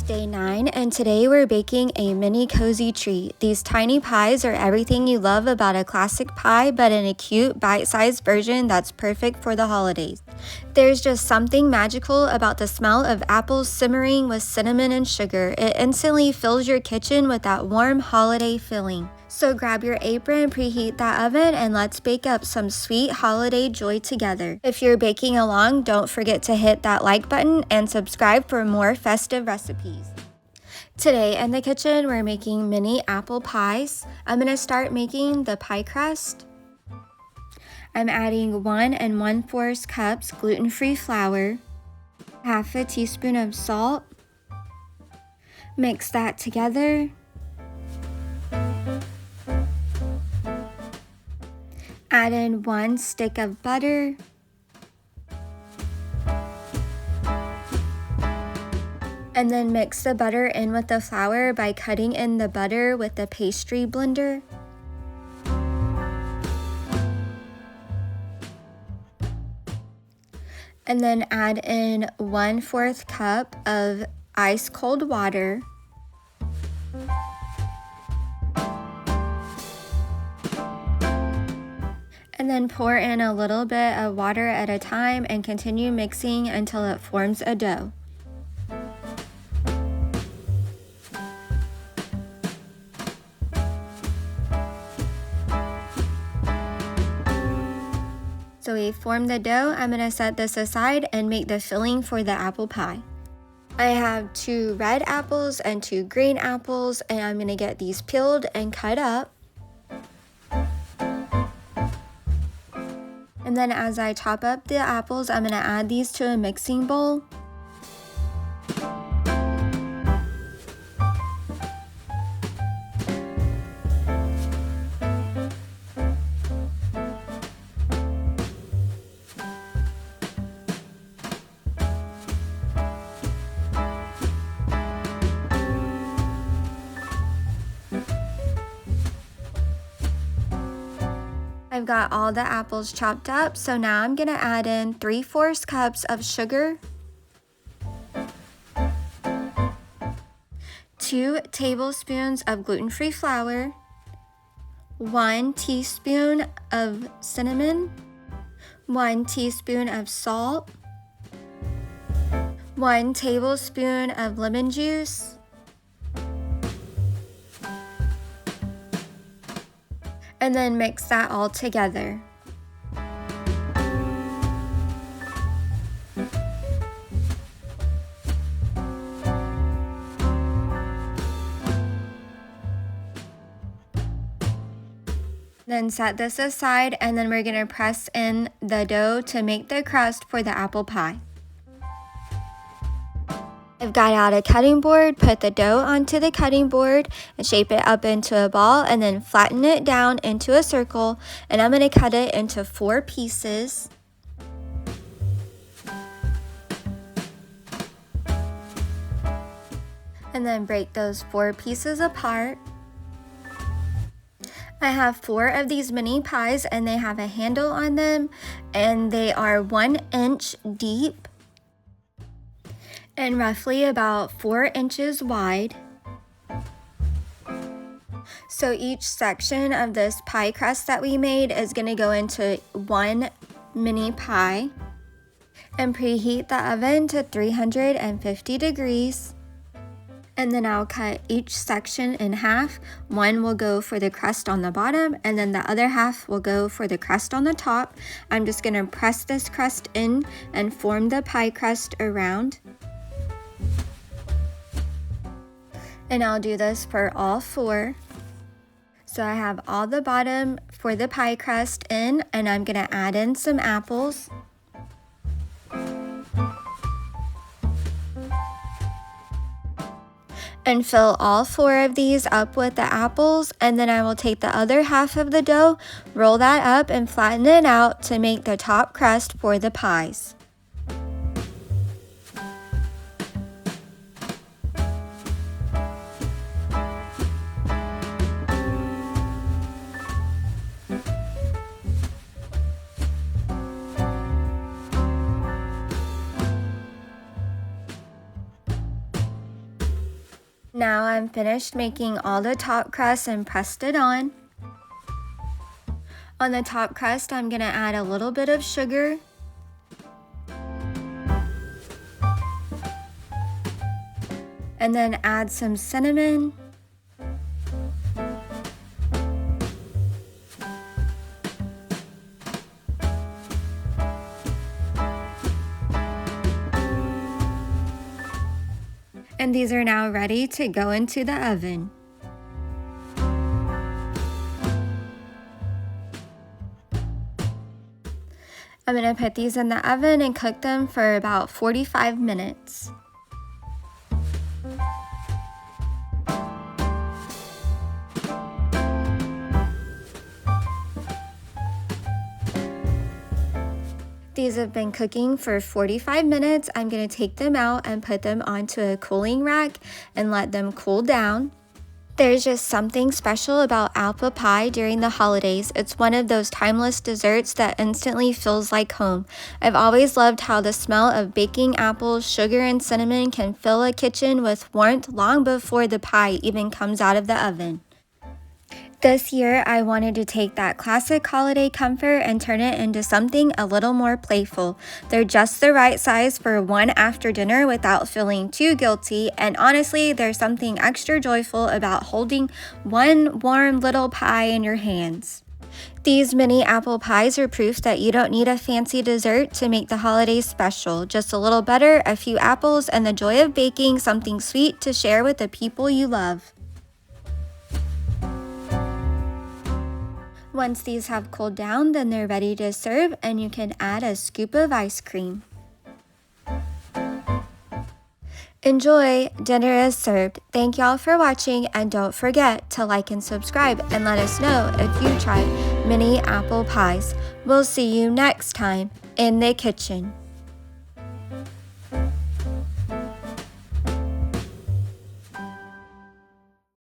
Day 9, and today we're baking a mini cozy treat. These tiny pies are everything you love about a classic pie, but in a cute, bite-sized version that's perfect for the holidays. There's just something magical about the smell of apples simmering with cinnamon and sugar. It instantly fills your kitchen with that warm holiday feeling. So grab your apron, preheat that oven, and let's bake up some sweet holiday joy together. If you're baking along, don't forget to hit that like button and subscribe for more festive recipes. Today in the kitchen, we're making mini apple pies. I'm going to start making the pie crust. I'm adding 1 1/4 cups gluten-free flour, half a teaspoon of salt. Mix that together. Add in 1 stick of butter. And then mix the butter in with the flour by cutting in the butter with the pastry blender. And then add in 1/4 cup of ice cold water. And then pour in a little bit of water at a time and continue mixing until it forms a dough. So we formed the dough. I'm going to set this aside and make the filling for the apple pie. I have 2 red apples and 2 green apples, and I'm going to get these peeled and cut up. And then as I chop up the apples, I'm going to add these to a mixing bowl. I've got all the apples chopped up, so now I'm going to add in 3/4 cups of sugar, 2 tablespoons of gluten-free flour, 1 teaspoon of cinnamon, 1 teaspoon of salt, 1 tablespoon of lemon juice, and then mix that all together. Then set this aside, and then we're going to press in the dough to make the crust for the apple pie. I've got out a cutting board, put the dough onto the cutting board and shape it up into a ball, and then flatten it down into a circle, and I'm going to cut it into 4 pieces. And then break those 4 pieces apart. I have 4 of these mini pies, and they have a handle on them, and they are 1 inch deep and roughly about 4 inches wide. So each section of this pie crust that we made is going to go into 1 mini pie, and preheat the oven to 350 degrees. And then I'll cut each section in half. One will go for the crust on the bottom, and then the other half will go for the crust on the top. I'm just going to press this crust in and form the pie crust around. And I'll do this for all 4. So I have all the bottom for the pie crust in, and I'm going to add in some apples. And fill all 4 of these up with the apples, and then I will take the other half of the dough, roll that up, and flatten it out to make the top crust for the pies. Now I'm finished making all the top crust and pressed it on. On the top crust, I'm gonna add a little bit of sugar, and then add some cinnamon, and these are now ready to go into the oven. I'm gonna put these in the oven and cook them for about 45 minutes. These have been cooking for 45 minutes. I'm going to take them out and put them onto a cooling rack and let them cool down. There's just something special about apple pie during the holidays. It's one of those timeless desserts that instantly feels like home. I've always loved how the smell of baking apples, sugar, and cinnamon can fill a kitchen with warmth long before the pie even comes out of the oven. This year, I wanted to take that classic holiday comfort and turn it into something a little more playful. They're just the right size for one after dinner without feeling too guilty, and honestly, there's something extra joyful about holding one warm little pie in your hands. These mini apple pies are proof that you don't need a fancy dessert to make the holidays special. Just a little butter, a few apples, and the joy of baking something sweet to share with the people you love. Once these have cooled down, then they're ready to serve, and you can add a scoop of ice cream. Enjoy! Dinner is served. Thank y'all for watching, and don't forget to like and subscribe and let us know if you tried mini apple pies. We'll see you next time in the kitchen.